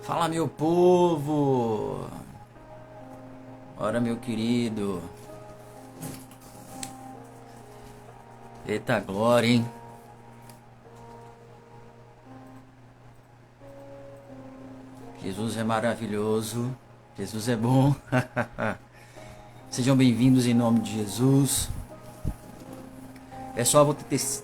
Fala, meu povo! Ora, meu querido. Eita glória, hein? Jesus é maravilhoso. Jesus é bom. Sejam bem-vindos em nome de Jesus. Pessoal, vou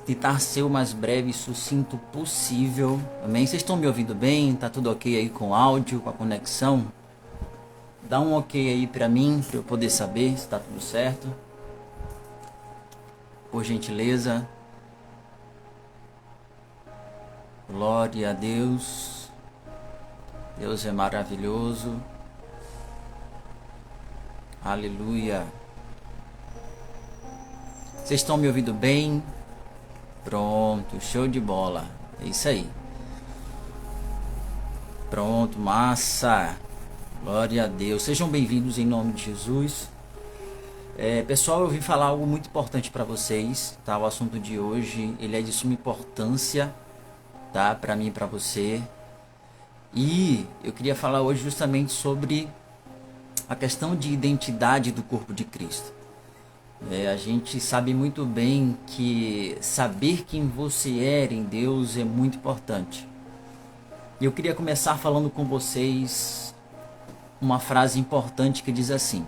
tentar ser o mais breve e sucinto possível. Amém? Vocês estão me ouvindo bem? Tá tudo ok aí com o áudio, com a conexão? Dá um ok aí pra mim, pra eu poder saber se tá tudo certo. Por gentileza. Glória a Deus. Deus é maravilhoso. Aleluia. Vocês estão me ouvindo bem? Pronto, show de bola. É isso aí. Pronto, massa. Glória a Deus. Sejam bem-vindos em nome de Jesus. Pessoal, eu vim falar algo muito importante para vocês, tá? O assunto de hoje, ele é de suma importância, tá? Para mim e para você. E eu queria falar hoje justamente sobre a questão de identidade do corpo de Cristo. A gente sabe muito bem que saber quem você é em Deus é muito importante. E eu queria começar falando com vocês uma frase importante que diz assim: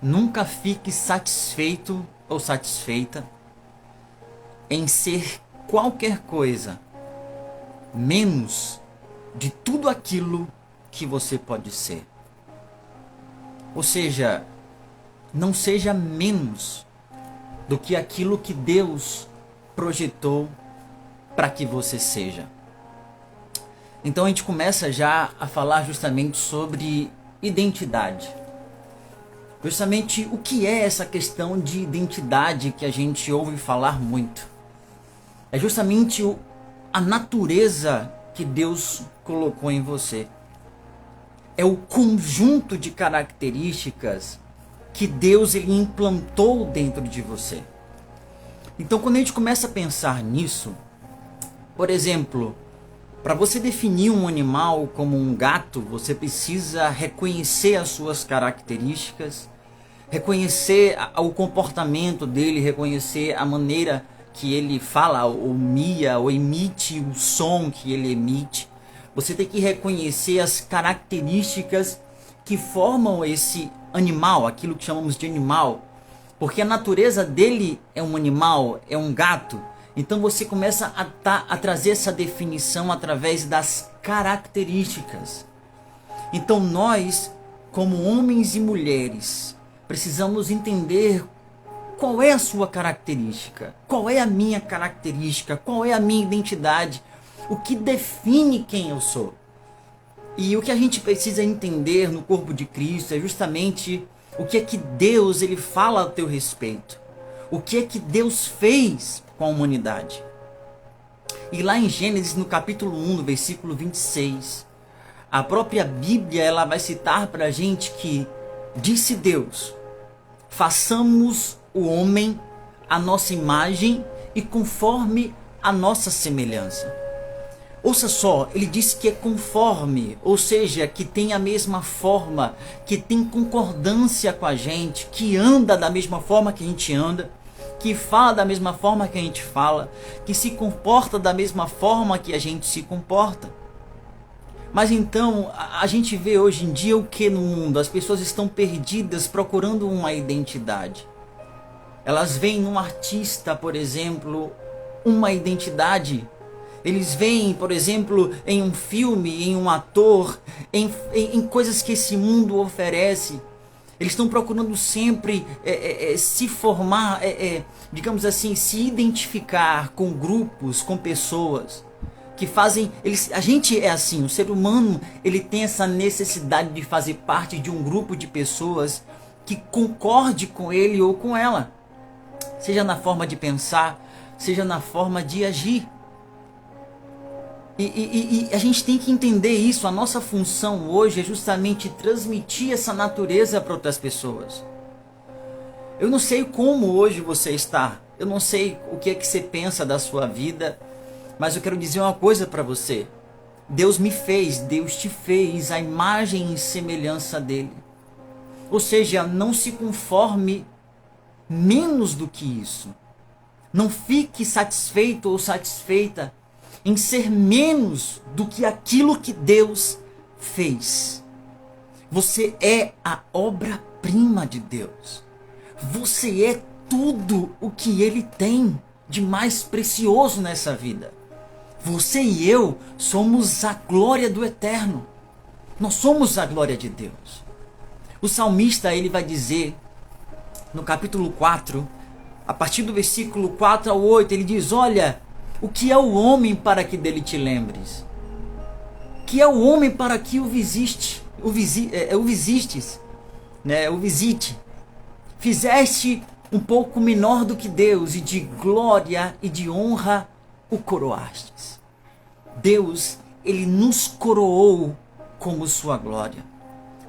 nunca fique satisfeito ou satisfeita em ser qualquer coisa menos de tudo aquilo que você pode ser. Ou seja, não seja menos do que aquilo que Deus projetou para que você seja. Então a gente começa já a falar justamente sobre identidade. Justamente o que é essa questão de identidade que a gente ouve falar muito. É justamente a natureza que Deus colocou em você. É o conjunto de características que Deus ele implantou dentro de você. Então quando a gente começa a pensar nisso, por exemplo, para você definir um animal como um gato, você precisa reconhecer as suas características, reconhecer o comportamento dele, reconhecer a maneira que ele fala, ou mia, ou emite o som que ele emite. Você tem que reconhecer as características que formam esse animal, aquilo que chamamos de animal, porque a natureza dele é um animal, é um gato. Então você começa a trazer essa definição através das características. Então nós, como homens e mulheres, precisamos entender qual é a sua característica, qual é a minha característica, qual é a minha identidade, o que define quem eu sou. E o que a gente precisa entender no corpo de Cristo é justamente o que é que Deus ele fala a teu respeito. O que é que Deus fez com a humanidade. E lá em Gênesis, no capítulo 1, no versículo 26, a própria Bíblia ela vai citar para a gente que disse Deus: façamos o homem à nossa imagem e conforme a nossa semelhança. Ouça só, ele disse que é conforme, ou seja, que tem a mesma forma, que tem concordância com a gente, que anda da mesma forma que a gente anda, que fala da mesma forma que a gente fala, que se comporta da mesma forma que a gente se comporta. Mas então, a gente vê hoje em dia o que no mundo? As pessoas estão perdidas procurando uma identidade. Elas veem num artista, por exemplo, uma identidade. Eles veem, por exemplo, em um filme, em um ator, em coisas que esse mundo oferece. Eles estão procurando sempre se formar, digamos assim, se identificar com grupos, com pessoas que fazem. A gente é assim, o ser humano ele tem essa necessidade de fazer parte de um grupo de pessoas que concorde com ele ou com ela, seja na forma de pensar, seja na forma de agir. E a gente tem que entender isso. A nossa função hoje é justamente transmitir essa natureza para outras pessoas. Eu não sei como hoje você está. Eu não sei o que é que você pensa da sua vida. Mas eu quero dizer uma coisa para você. Deus me fez, Deus te fez à imagem e semelhança dele. Ou seja, não se conforme menos do que isso. Não fique satisfeito ou satisfeita em ser menos do que aquilo que Deus fez. Você é a obra-prima de Deus. Você é tudo o que Ele tem de mais precioso nessa vida. Você e eu somos a glória do Eterno. Nós somos a glória de Deus. O salmista, ele vai dizer, no capítulo 4, a partir do versículo 4 ao 8, ele diz: olha, o que é o homem para que dele te lembres? O que é o homem para que o visite? Fizeste um pouco menor do que Deus, e de glória e de honra o coroastes. Deus, ele nos coroou como sua glória.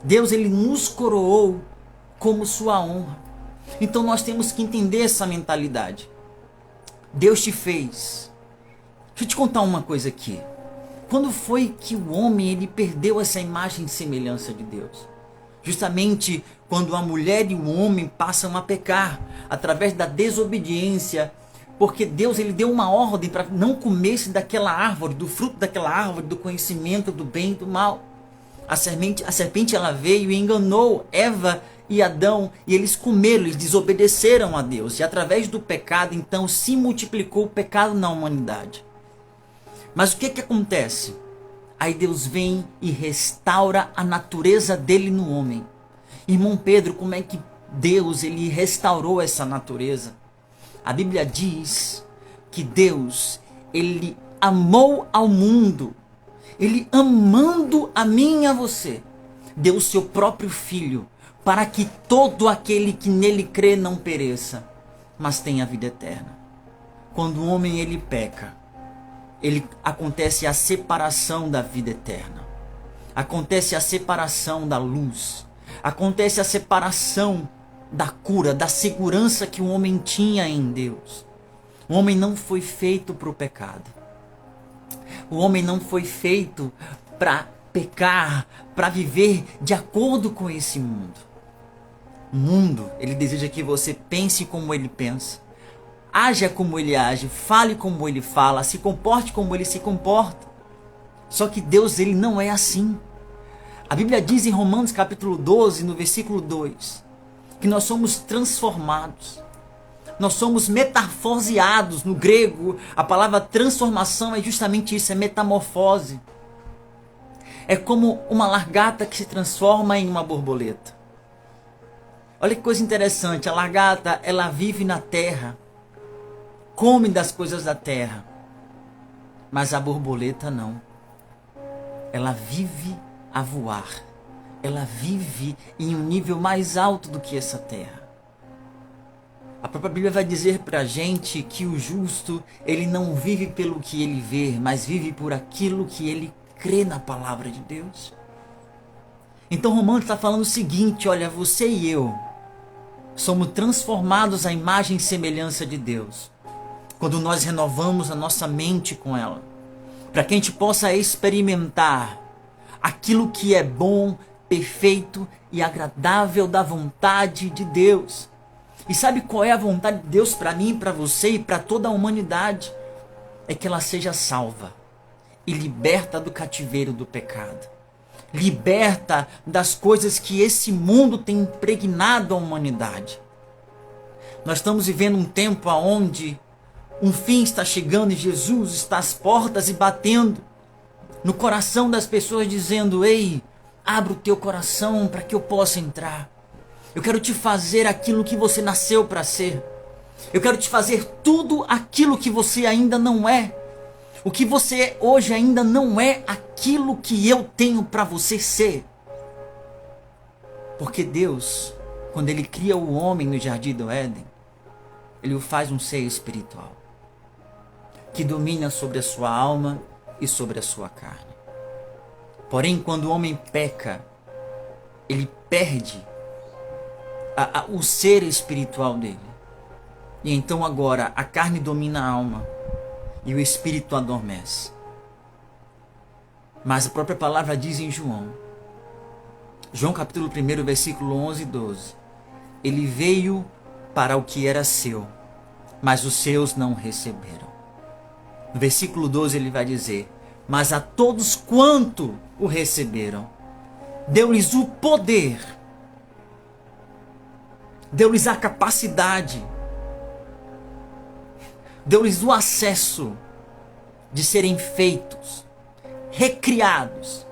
Deus, ele nos coroou como sua honra. Então nós temos que entender essa mentalidade. Deus te fez. Deixa eu te contar uma coisa aqui. Quando foi que o homem ele perdeu essa imagem e semelhança de Deus? Justamente quando a mulher e o homem passam a pecar através da desobediência, porque Deus ele deu uma ordem para não comer daquela árvore, do fruto daquela árvore, do conhecimento do bem e do mal. A serpente ela veio e enganou Eva e Adão, e eles comeram, eles desobedeceram a Deus, e através do pecado então se multiplicou o pecado na humanidade. Mas o que acontece? Aí Deus vem e restaura a natureza dele no homem. Irmão Pedro, como é que Deus ele restaurou essa natureza? A Bíblia diz que Deus ele amou ao mundo. Ele amando a mim e a você, deu o seu próprio filho para que todo aquele que nele crê não pereça, mas tenha vida eterna. Quando o homem ele peca, acontece a separação da vida eterna. Acontece a separação da luz. Acontece a separação da cura, da segurança que o homem tinha em Deus. O homem não foi feito para o pecado. O homem não foi feito para pecar, para viver de acordo com esse mundo. O mundo, ele deseja que você pense como ele pensa, haja como ele age, fale como ele fala, se comporte como ele se comporta. Só que Deus, ele não é assim. A Bíblia diz em Romanos capítulo 12, no versículo 2, que nós somos transformados. Nós somos metamorfoseados. No grego, a palavra transformação é justamente isso, é metamorfose. É como uma lagarta que se transforma em uma borboleta. Olha que coisa interessante, a lagarta, ela vive na terra, come das coisas da terra, mas a borboleta não. Ela vive a voar, ela vive em um nível mais alto do que essa terra. A própria Bíblia vai dizer para a gente que o justo, ele não vive pelo que ele vê, mas vive por aquilo que ele crê na palavra de Deus. Então Romanos está falando o seguinte, olha, você e eu somos transformados à imagem e semelhança de Deus, quando nós renovamos a nossa mente com ela, para que a gente possa experimentar aquilo que é bom, perfeito e agradável da vontade de Deus. E sabe qual é a vontade de Deus para mim, para você e para toda a humanidade? É que ela seja salva e liberta do cativeiro do pecado. Liberta das coisas que esse mundo tem impregnado a humanidade. Nós estamos vivendo um tempo onde um fim está chegando e Jesus está às portas e batendo no coração das pessoas dizendo: ei, abra o teu coração para que eu possa entrar. Eu quero te fazer aquilo que você nasceu para ser. Eu quero te fazer tudo aquilo que você ainda não é. O que você hoje ainda não é aquilo que eu tenho para você ser. Porque Deus, quando Ele cria o homem no jardim do Éden, Ele o faz um ser espiritual, que domina sobre a sua alma e sobre a sua carne. Porém, quando o homem peca, ele perde o ser espiritual dele. E então agora a carne domina a alma e o espírito adormece. Mas a própria palavra diz em João capítulo 1, versículo 11 e 12. Ele veio para o que era seu, mas os seus não receberam. No versículo 12 ele vai dizer: mas a todos quanto o receberam, deu-lhes o poder, deu-lhes a capacidade, deu-lhes o acesso de serem feitos, recriados,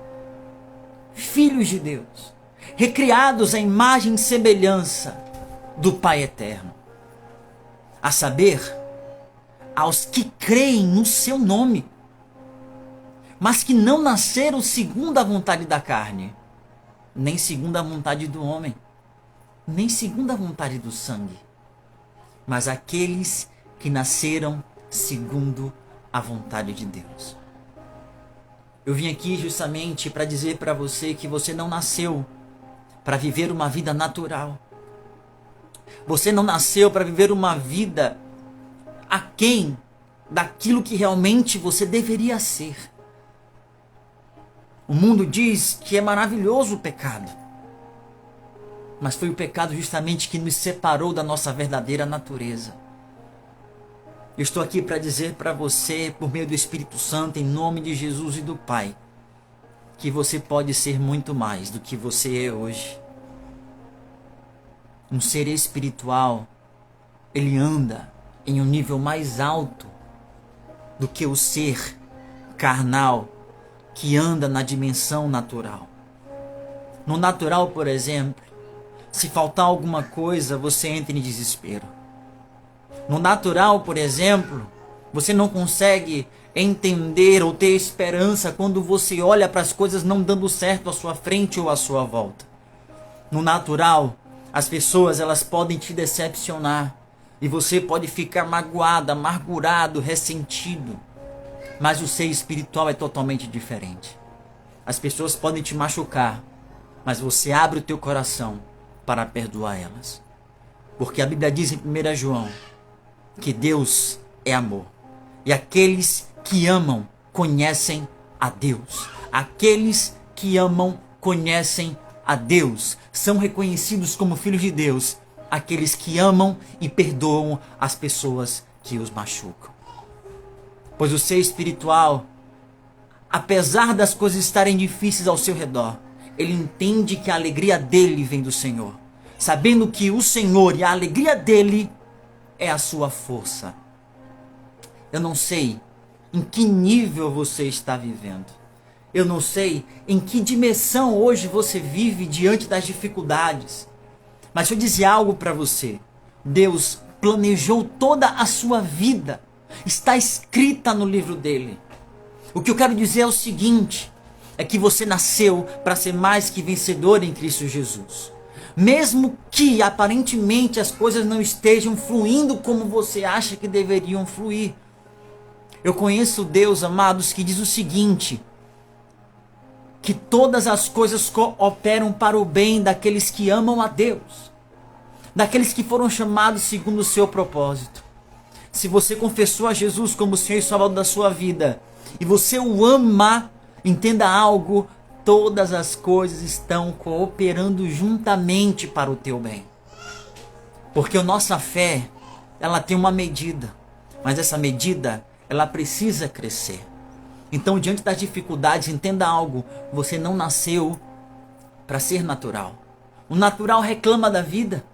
filhos de Deus, recriados à imagem e semelhança do Pai eterno. A saber, aos que creem no seu nome, mas que não nasceram segundo a vontade da carne, nem segundo a vontade do homem, nem segundo a vontade do sangue, mas aqueles que nasceram segundo a vontade de Deus. Eu vim aqui justamente para dizer para você que você não nasceu para viver uma vida natural. Você não nasceu para viver uma vida aquém daquilo que realmente você deveria ser. O mundo diz que é maravilhoso o pecado, mas foi o pecado justamente que nos separou da nossa verdadeira natureza. Eu estou aqui para dizer para você, por meio do Espírito Santo, em nome de Jesus e do Pai, que você pode ser muito mais do que você é hoje. Um ser espiritual, ele anda em um nível mais alto do que o ser carnal que anda na dimensão natural. No natural, por exemplo, se faltar alguma coisa, você entra em desespero. No natural, por exemplo, você não consegue entender ou ter esperança quando você olha para as coisas não dando certo à sua frente ou à sua volta. No natural, as pessoas elas podem te decepcionar e você pode ficar magoado, amargurado, ressentido. Mas o ser espiritual é totalmente diferente. As pessoas podem te machucar, mas você abre o teu coração para perdoar elas. Porque a Bíblia diz em 1 João que Deus é amor. E aqueles que amam conhecem a Deus. Aqueles que amam conhecem a Deus. São reconhecidos como filhos de Deus. Aqueles que amam e perdoam as pessoas que os machucam. Pois o ser espiritual, apesar das coisas estarem difíceis ao seu redor, ele entende que a alegria dele vem do Senhor. Sabendo que o Senhor e a alegria dele é a sua força. Eu não sei em que nível você está vivendo. Eu não sei em que dimensão hoje você vive diante das dificuldades. Mas deixa eu dizer algo para você. Deus planejou toda a sua vida. Está escrita no livro dele. O que eu quero dizer é o seguinte: é que você nasceu para ser mais que vencedor em Cristo Jesus. Mesmo que aparentemente as coisas não estejam fluindo como você acha que deveriam fluir. Eu conheço Deus, amados, que diz o seguinte: que todas as coisas cooperam para o bem daqueles que amam a Deus, daqueles que foram chamados segundo o seu propósito. Se você confessou a Jesus como Senhor e Salvador da sua vida, e você o ama, entenda algo: todas as coisas estão cooperando juntamente para o teu bem. Porque a nossa fé, ela tem uma medida, mas essa medida, ela precisa crescer. Então, diante das dificuldades, entenda algo: você não nasceu para ser natural. O natural reclama da vida.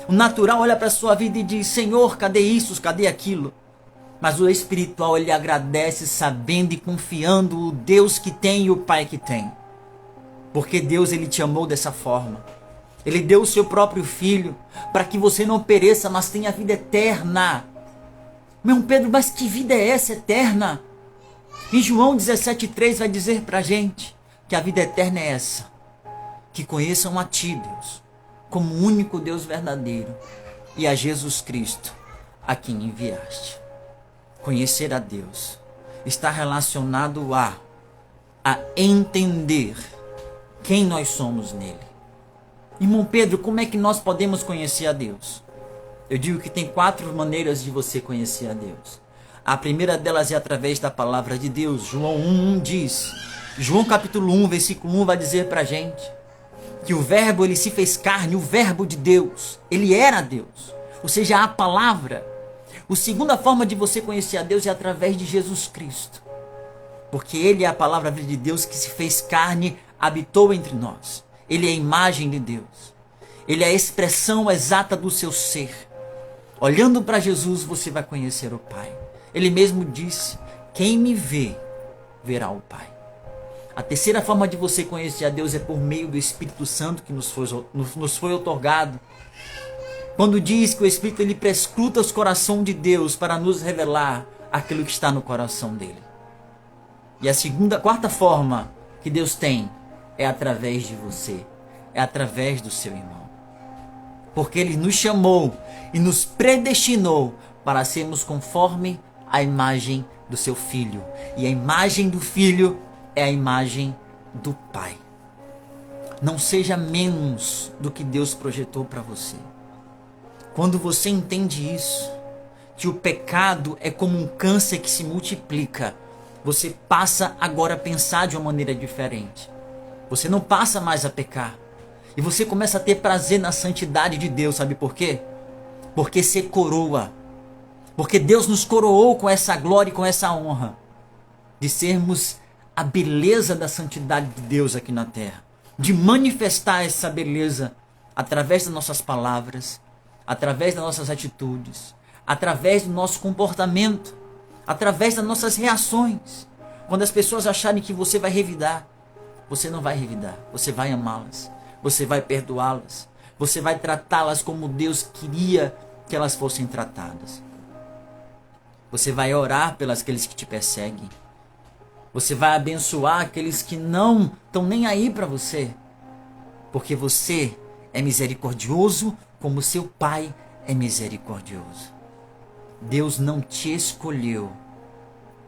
O natural olha para a sua vida e diz: Senhor, cadê isso, cadê aquilo? Mas o espiritual, ele agradece sabendo e confiando o Deus que tem e o Pai que tem. Porque Deus, ele te amou dessa forma. Ele deu o seu próprio Filho para que você não pereça, mas tenha vida eterna. Meu Pedro, mas que vida é essa eterna? Em João 17,3 vai dizer para a gente que a vida eterna é essa: que conheçam a Ti, Deus, como o único Deus verdadeiro, e a Jesus Cristo, a quem enviaste. Conhecer a Deus está relacionado a entender quem nós somos nele. Irmão Pedro, como é que nós podemos conhecer a Deus? Eu digo que tem 4 maneiras de você conhecer a Deus. A primeira delas é através da palavra de Deus. João 1,1 diz João capítulo 1, versículo 1 vai dizer pra gente que o verbo ele se fez carne, o verbo de Deus, ele era Deus, ou seja, a palavra. A segunda forma de você conhecer a Deus é através de Jesus Cristo, porque ele é a palavra de Deus que se fez carne, habitou entre nós. Ele é a imagem de Deus, ele é a expressão exata do seu ser. Olhando para Jesus você vai conhecer o Pai. Ele mesmo disse: quem me vê, verá o Pai. A terceira forma de você conhecer a Deus é por meio do Espírito Santo que nos foi otorgado. Quando diz que o Espírito ele prescruta os corações de Deus para nos revelar aquilo que está no coração dele. E a quarta forma que Deus tem é através de você, é através do seu irmão. Porque ele nos chamou e nos predestinou para sermos conforme a imagem do seu Filho. E a imagem do Filho é a imagem do Pai. Não seja menos do que Deus projetou para você. Quando você entende isso, que o pecado é como um câncer que se multiplica, você passa agora a pensar de uma maneira diferente. Você não passa mais a pecar. E você começa a ter prazer na santidade de Deus. Sabe por quê? Porque se coroa. Porque Deus nos coroou com essa glória e com essa honra de sermos a beleza da santidade de Deus aqui na terra. De manifestar essa beleza através das nossas palavras, através das nossas atitudes, através do nosso comportamento, através das nossas reações. Quando as pessoas acharem que você vai revidar, você não vai revidar, você vai amá-las, você vai perdoá-las, você vai tratá-las como Deus queria que elas fossem tratadas. Você vai orar pelos aqueles que te perseguem. Você vai abençoar aqueles que não estão nem aí para você. Porque você é misericordioso como seu Pai é misericordioso. Deus não te escolheu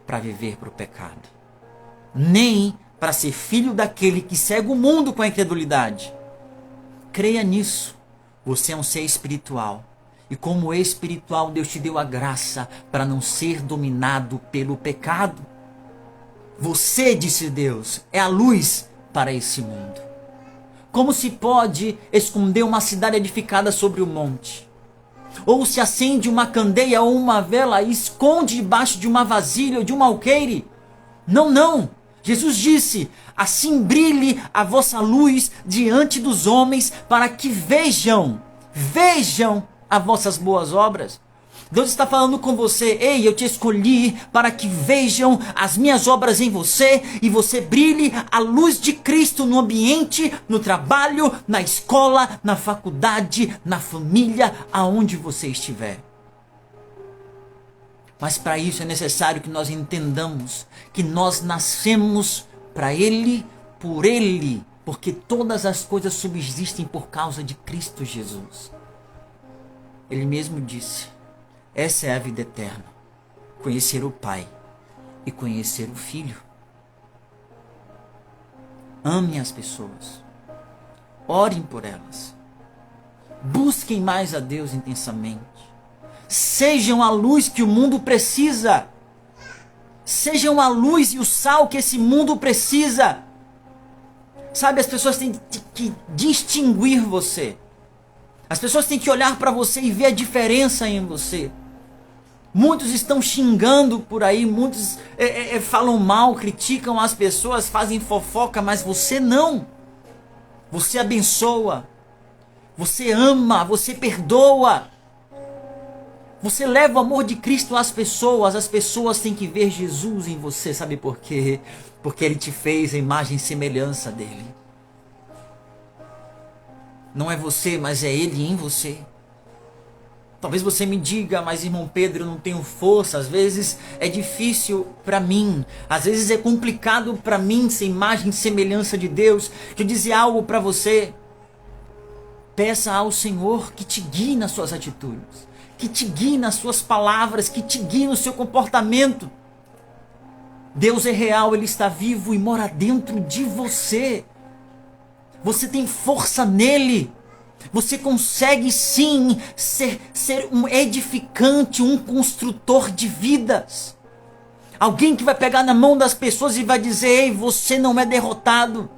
para viver para o pecado, nem para ser filho daquele que cega o mundo com a incredulidade. Creia nisso. Você é um ser espiritual. E como espiritual, Deus te deu a graça para não ser dominado pelo pecado. Você, disse Deus, é a luz para esse mundo. Como se pode esconder uma cidade edificada sobre o monte? Ou se acende uma candeia ou uma vela e esconde debaixo de uma vasilha ou de um alqueire? Não, não. Jesus disse: assim brilhe a vossa luz diante dos homens, para que vejam as vossas boas obras. Deus está falando com você: ei, eu te escolhi para que vejam as minhas obras em você e você brilhe a luz de Cristo no ambiente, no trabalho, na escola, na faculdade, na família, aonde você estiver. Mas para isso é necessário que nós entendamos que nós nascemos para Ele, por Ele, porque todas as coisas subsistem por causa de Cristo Jesus. Ele mesmo disse: essa é a vida eterna, conhecer o Pai e conhecer o Filho. Amem as pessoas, orem por elas, busquem mais a Deus intensamente, sejam a luz que o mundo precisa, sejam a luz e o sal que esse mundo precisa. Sabe, as pessoas têm que distinguir você. As pessoas têm que olhar para você e ver a diferença em você. Muitos estão xingando por aí, muitos falam mal, criticam as pessoas, fazem fofoca, mas você não. Você abençoa, você ama, você perdoa. Você leva o amor de Cristo às pessoas. As pessoas têm que ver Jesus em você. Sabe por quê? Porque Ele te fez a imagem e semelhança dEle. Não é você, mas é Ele em você. Talvez você me diga: mas irmão Pedro, eu não tenho força. Às vezes é difícil para mim. Às vezes é complicado para mim ser imagem e semelhança de Deus. Deixa eu dizer algo para você. Peça ao Senhor que te guie nas suas atitudes, que te guie nas suas palavras, que te guie no seu comportamento. Deus é real, Ele está vivo e mora dentro de você. Você tem força nele. Você consegue sim ser um edificante, um construtor de vidas. Alguém que vai pegar na mão das pessoas e vai dizer: ei, você não é derrotado.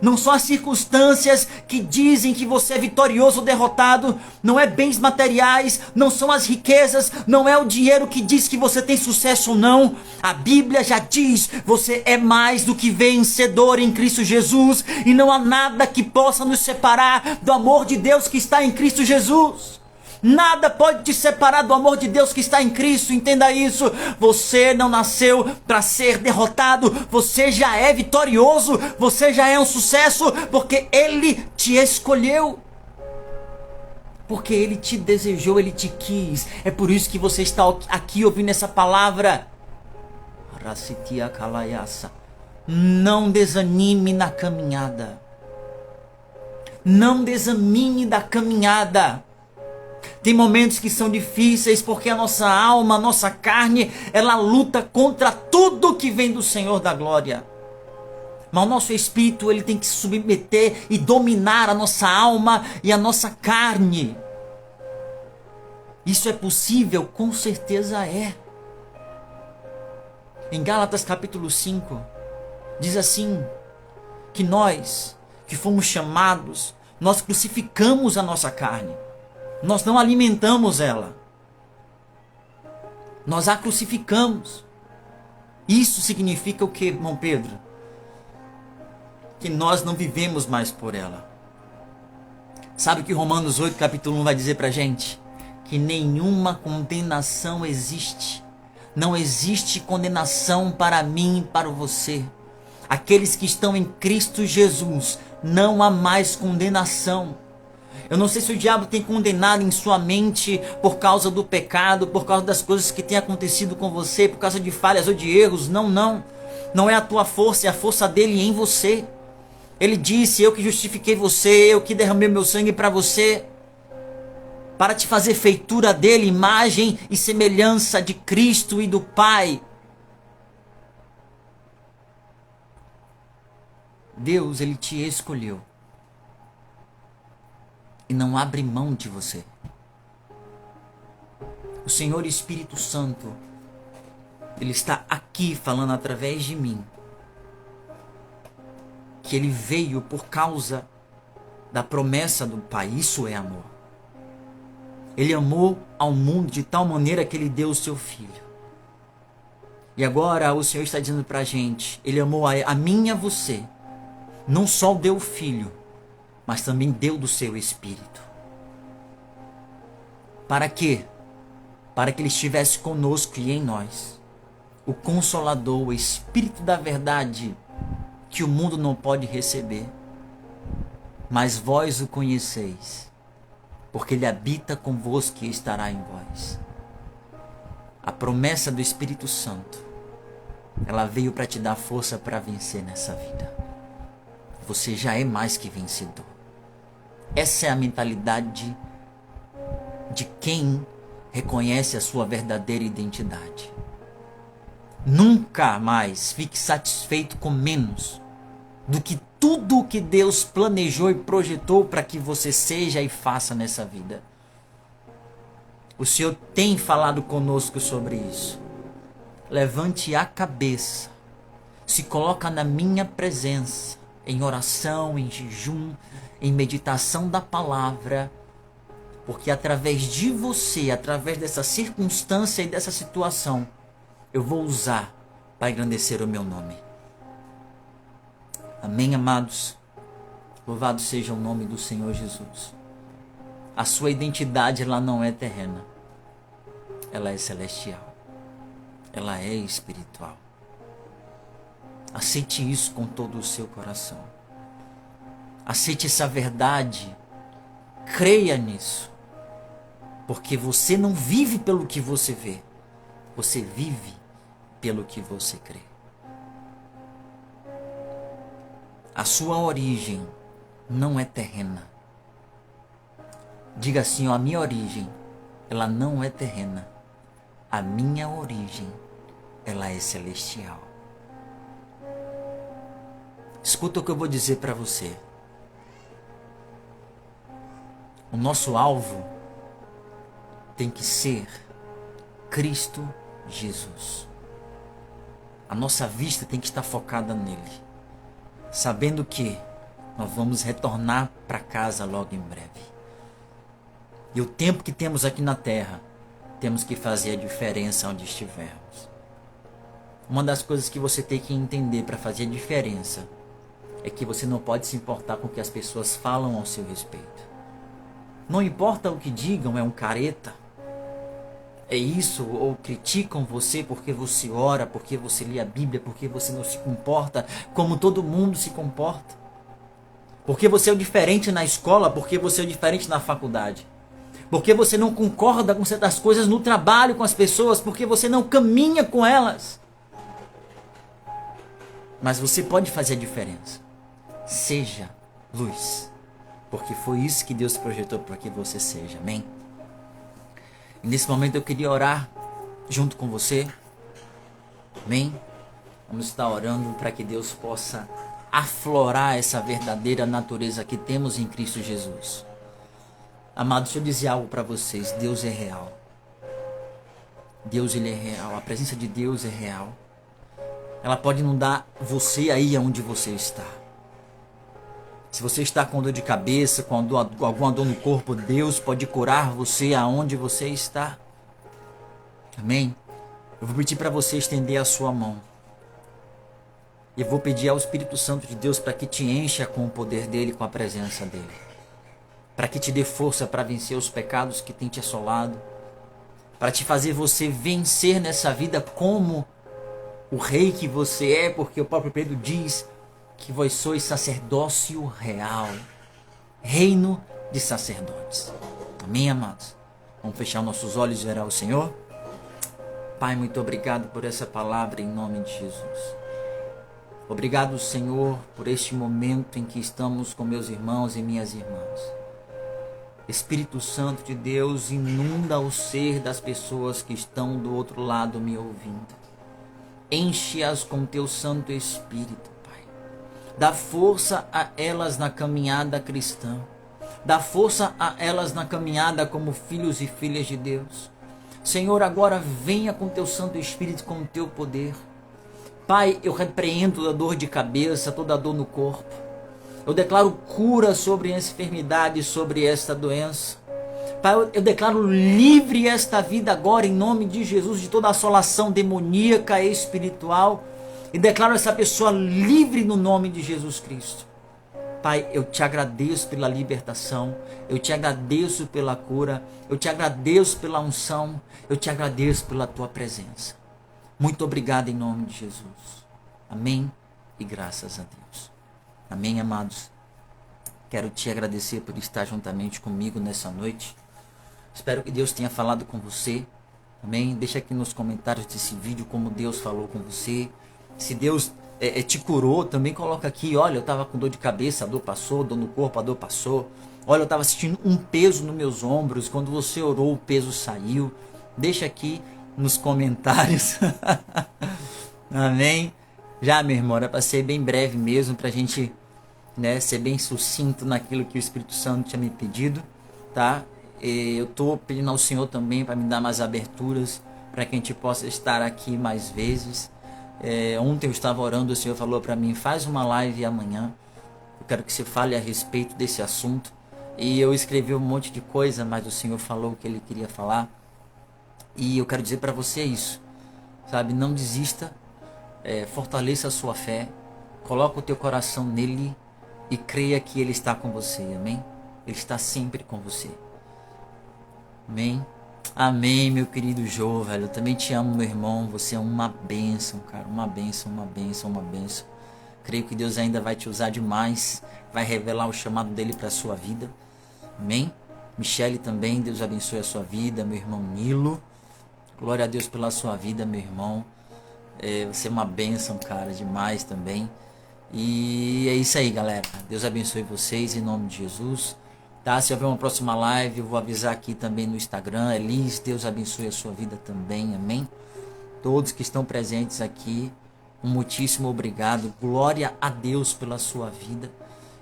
Não são as circunstâncias que dizem que você é vitorioso ou derrotado. Não é bens materiais, não são as riquezas, não é o dinheiro que diz que você tem sucesso ou não. A Bíblia já diz: você é mais do que vencedor em Cristo Jesus. E não há nada que possa nos separar do amor de Deus que está em Cristo Jesus. Nada pode te separar do amor de Deus que está em Cristo, entenda isso. Você não nasceu para ser derrotado, você já é vitorioso, você já é um sucesso, porque Ele te escolheu, porque Ele te desejou, Ele te quis. É por isso que você está aqui ouvindo essa palavra. Não desanime na caminhada, não desanime da caminhada. Tem momentos que são difíceis porque a nossa alma, a nossa carne, ela luta contra tudo que vem do Senhor da glória. Mas o nosso espírito, ele tem que se submeter e dominar a nossa alma e a nossa carne. Isso é possível? Com certeza é. Em Gálatas capítulo 5, diz assim, que nós, que fomos chamados, nós crucificamos a nossa carne. Nós não alimentamos ela. Nós a crucificamos. Isso significa o que, irmão Pedro? Que nós não vivemos mais por ela. Sabe o que Romanos 8, capítulo 1 vai dizer pra gente? Que nenhuma condenação existe. Não existe condenação para mim e para você. Aqueles que estão em Cristo Jesus, não há mais condenação. Eu não sei se o diabo tem condenado em sua mente por causa do pecado, por causa das coisas que têm acontecido com você, por causa de falhas ou de erros. Não, não. Não é a tua força, é a força dele em você. Ele disse: eu que justifiquei você, eu que derramei meu sangue para você, para te fazer feitura dele, imagem e semelhança de Cristo e do Pai. Deus, ele te escolheu. E não abre mão de você. O Senhor Espírito Santo, Ele está aqui falando através de mim. Que Ele veio por causa da promessa do Pai. Isso é amor. Ele amou ao mundo de tal maneira que Ele deu o seu Filho. E agora o Senhor está dizendo pra gente, Ele amou a mim e a você. Não só deu o Filho, mas também deu do seu Espírito. Para quê? Para que Ele estivesse conosco e em nós. O Consolador, o Espírito da verdade, que o mundo não pode receber. Mas vós o conheceis, porque Ele habita convosco e estará em vós. A promessa do Espírito Santo, ela veio para te dar força para vencer nessa vida. Você já é mais que vencedor. Essa é a mentalidade de quem reconhece a sua verdadeira identidade. Nunca mais fique satisfeito com menos do que tudo o que Deus planejou e projetou para que você seja e faça nessa vida. O Senhor tem falado conosco sobre isso. Levante a cabeça, se coloca na minha presença, em oração, em jejum, em meditação da palavra, porque através de você, através dessa circunstância e dessa situação, eu vou usar para engrandecer o meu nome. Amém, amados? Louvado seja o nome do Senhor Jesus. A sua identidade, ela não é terrena. Ela é celestial. Ela é espiritual. Aceite isso com todo o seu coração. Aceite essa verdade. Creia nisso. Porque você não vive pelo que você vê. Você vive pelo que você crê. A sua origem não é terrena. Diga assim, ó, a minha origem, ela não é terrena. A minha origem, ela é celestial. Escuta o que eu vou dizer para você. O nosso alvo tem que ser Cristo Jesus. A nossa vista tem que estar focada nele, sabendo que nós vamos retornar para casa logo em breve. E o tempo que temos aqui na terra, temos que fazer a diferença onde estivermos. Uma das coisas que você tem que entender para fazer a diferença é que você não pode se importar com o que as pessoas falam ao seu respeito. Não importa o que digam, é um careta. É isso, ou criticam você porque você ora, porque você lê a Bíblia, porque você não se comporta como todo mundo se comporta. Porque você é o diferente na escola, porque você é o diferente na faculdade. Porque você não concorda com certas coisas no trabalho com as pessoas, porque você não caminha com elas. Mas você pode fazer a diferença. Seja luz. Porque foi isso que Deus projetou para que você seja. Amém? E nesse momento eu queria orar junto com você. Amém? Vamos estar orando para que Deus possa aflorar essa verdadeira natureza que temos em Cristo Jesus. Amados, deixa eu dizer algo para vocês. Deus é real. Deus, ele é real. A presença de Deus é real. Ela pode inundar você aí onde você está. Se você está com dor de cabeça, com alguma dor no corpo, Deus pode curar você aonde você está. Amém? Eu vou pedir para você estender a sua mão. Eu vou pedir ao Espírito Santo de Deus para que te encha com o poder dele, com a presença dele. Para que te dê força para vencer os pecados que tem te assolado. Para te fazer você vencer nessa vida como o rei que você é, porque o próprio Pedro diz que vós sois sacerdócio real, reino de sacerdotes. Amém, amados? Vamos fechar nossos olhos e orar ao Senhor? Pai, muito obrigado por essa palavra em nome de Jesus. Obrigado, Senhor, por este momento em que estamos com meus irmãos e minhas irmãs. Espírito Santo de Deus, inunda o ser das pessoas que estão do outro lado me ouvindo. Enche-as com teu Santo Espírito, Pai. Dá força a elas na caminhada cristã. Dá força a elas na caminhada como filhos e filhas de Deus. Senhor, agora venha com teu Santo Espírito, com o teu poder. Pai, eu repreendo toda dor de cabeça, toda dor no corpo. Eu declaro cura sobre a enfermidade, sobre esta doença. Pai, eu declaro livre esta vida agora, em nome de Jesus, de toda assolação demoníaca e espiritual. E declaro essa pessoa livre no nome de Jesus Cristo. Pai, eu te agradeço pela libertação. Eu te agradeço pela cura. Eu te agradeço pela unção. Eu te agradeço pela tua presença. Muito obrigado em nome de Jesus. Amém e graças a Deus. Amém, amados? Quero te agradecer por estar juntamente comigo nessa noite. Espero que Deus tenha falado com você. Amém? Deixa aqui nos comentários desse vídeo como Deus falou com você. Se Deus te curou, também coloca aqui. Olha, eu estava com dor de cabeça, a dor passou, dor no corpo, a dor passou. Olha, eu estava sentindo um peso nos meus ombros. Quando você orou, o peso saiu. Deixa aqui nos comentários. Amém? Já, meu irmão, era para ser bem breve mesmo, para a gente, né, ser bem sucinto naquilo que o Espírito Santo tinha me pedido, tá? Eu estou pedindo ao Senhor também para me dar mais aberturas, para que a gente possa estar aqui mais vezes. Ontem eu estava orando, o Senhor falou para mim, faz uma live amanhã, eu quero que você fale a respeito desse assunto. E eu escrevi um monte de coisa, mas o Senhor falou o que Ele queria falar. E eu quero dizer para você isso, sabe? Não desista, fortaleça a sua fé, coloca o teu coração nele e creia que Ele está com você, amém? Ele está sempre com você. Amém? Amém, meu querido Jô, velho. Eu também te amo, meu irmão. Você é uma bênção, cara. Uma bênção, uma bênção, uma bênção. Creio que Deus ainda vai te usar demais. Vai revelar o chamado dele para a sua vida. Amém? Michele também, Deus abençoe a sua vida. Meu irmão Nilo. Glória a Deus pela sua vida, meu irmão. Você é uma bênção, cara, demais também. E é isso aí, galera. Deus abençoe vocês em nome de Jesus. Tá? Se houver uma próxima live, eu vou avisar aqui também no Instagram. Elis, Deus abençoe a sua vida também, amém? Todos que estão presentes aqui, um muitíssimo obrigado. Glória a Deus pela sua vida.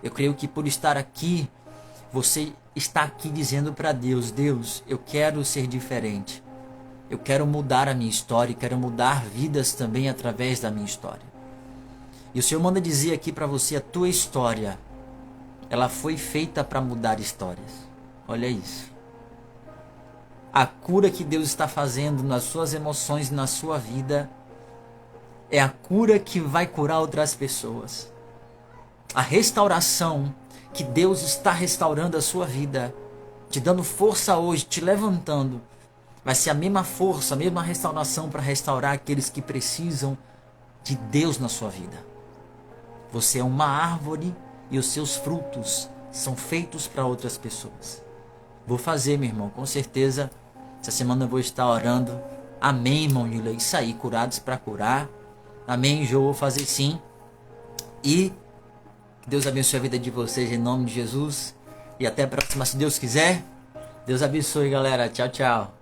Eu creio que por estar aqui, você está aqui dizendo para Deus, Deus, eu quero ser diferente. Eu quero mudar a minha história e quero mudar vidas também através da minha história. E o Senhor manda dizer aqui para você, a tua história, ela foi feita para mudar histórias. Olha isso. A cura que Deus está fazendo nas suas emoções e na sua vida é a cura que vai curar outras pessoas. A restauração que Deus está restaurando a sua vida, te dando força hoje, te levantando, vai ser a mesma força, a mesma restauração para restaurar aqueles que precisam de Deus na sua vida. Você é uma árvore e os seus frutos são feitos para outras pessoas. Vou fazer, meu irmão, com certeza. Essa semana eu vou estar orando. Amém, irmão Nila. Isso aí, curados para curar. Amém, Jô, vou fazer sim. E que Deus abençoe a vida de vocês em nome de Jesus. E até a próxima, se Deus quiser. Deus abençoe, galera. Tchau, tchau.